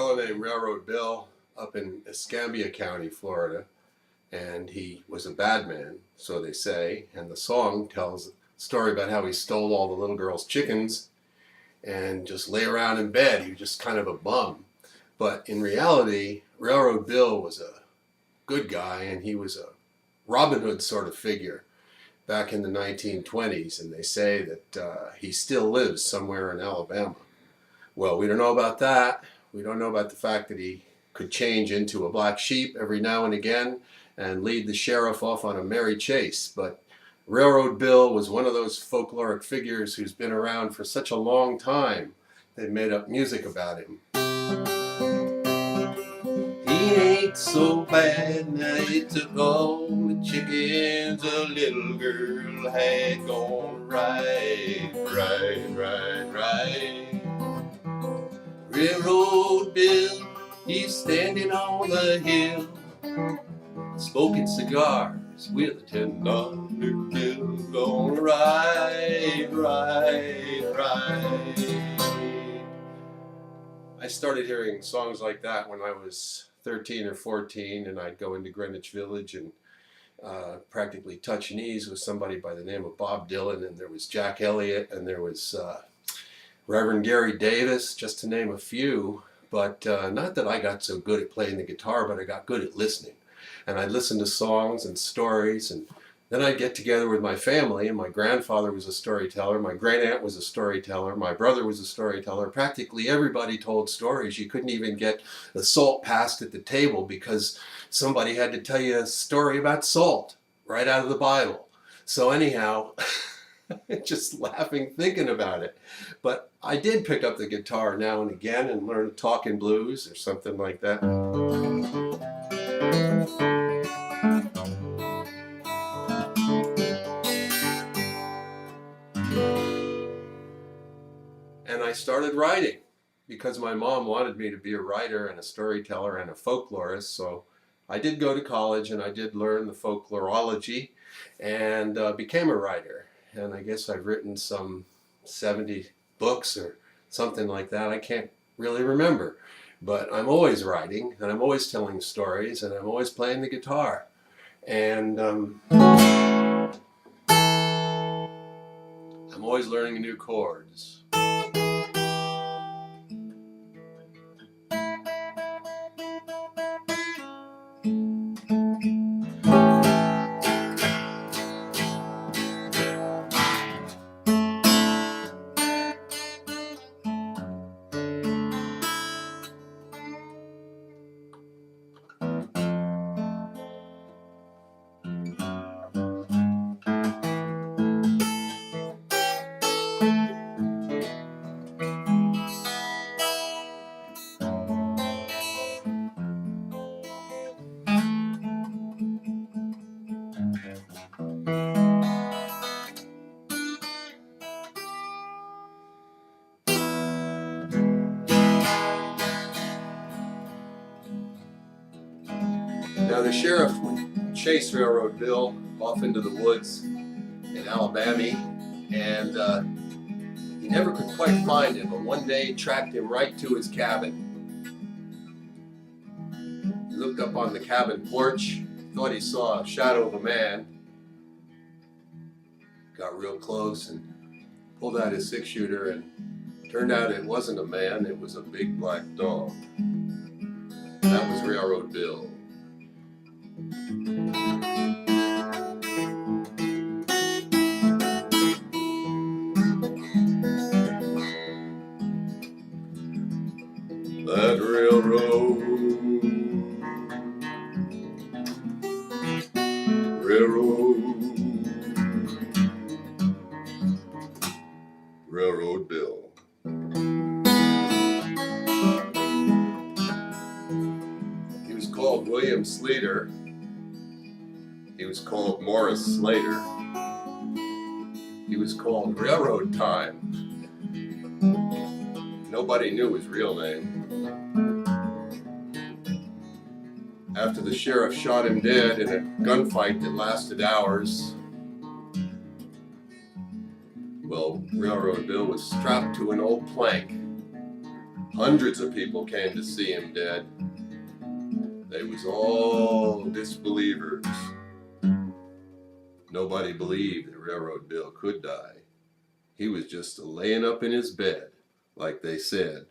fellow named Railroad Bill up in Escambia County, Florida, and he was a bad man, so they say, and the song tells a story about how he stole all the little girls' chickens and just lay around in bed. He was just kind of a bum. But in reality, Railroad Bill was a good guy, and he was a Robin Hood sort of figure back in the 1920s, and they say that he still lives somewhere in Alabama. Well, we don't know about that. We don't know about the fact that he could change into a black sheep every now and again and lead the sheriff off on a merry chase. But Railroad Bill was one of those folkloric figures who's been around for such a long time. They made up music about him. He ain't so bad, now he took all the chickens a little girl had gone right. Railroad Bill, he's standing on the hill, smoking cigars with a $10 bill. Gonna ride. I started hearing songs like that when I was 13 or 14, and I'd go into Greenwich Village and practically touch knees with somebody by the name of Bob Dylan, and there was Jack Elliott, and there was Reverend Gary Davis, just to name a few. But not that I got so good at playing the guitar, but I got good at listening. And I'd listen to songs and stories, and then I'd get together with my family, and my grandfather was a storyteller, my great aunt was a storyteller, my brother was a storyteller. Practically everybody told stories. You couldn't even get the salt passed at the table because somebody had to tell you a story about salt right out of the Bible. So anyhow, just laughing thinking about it. But I did pick up the guitar now and again and learn talking blues or something like that. And I started writing because my mom wanted me to be a writer and a storyteller and a folklorist. So I did go to college and I did learn the folklorology and became a writer. And I guess I've written some 70 books or something like that. I can't really remember. But I'm always writing, and I'm always telling stories, and I'm always playing the guitar. And I'm always learning new chords. Now the sheriff would chase Railroad Bill off into the woods in Alabama, and he never could quite find him, but one day he tracked him right to his cabin. He looked up on the cabin porch, thought he saw a shadow of a man, got real close and pulled out his 6-shooter, and turned out it wasn't a man, it was a big black dog. That was Railroad Bill. That railroad Bill. He was called William Sleater. He was called Morris Slater. He was called Railroad Time. Nobody knew his real name. After the sheriff shot him dead in a gunfight that lasted hours, well, Railroad Bill was strapped to an old plank Hundreds of people came to see him dead. They was all disbelievers. Nobody believed that Railroad Bill could die. He was just laying up in his bed, like they said.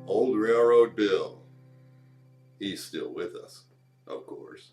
Old Railroad Bill. He's still with us, of course.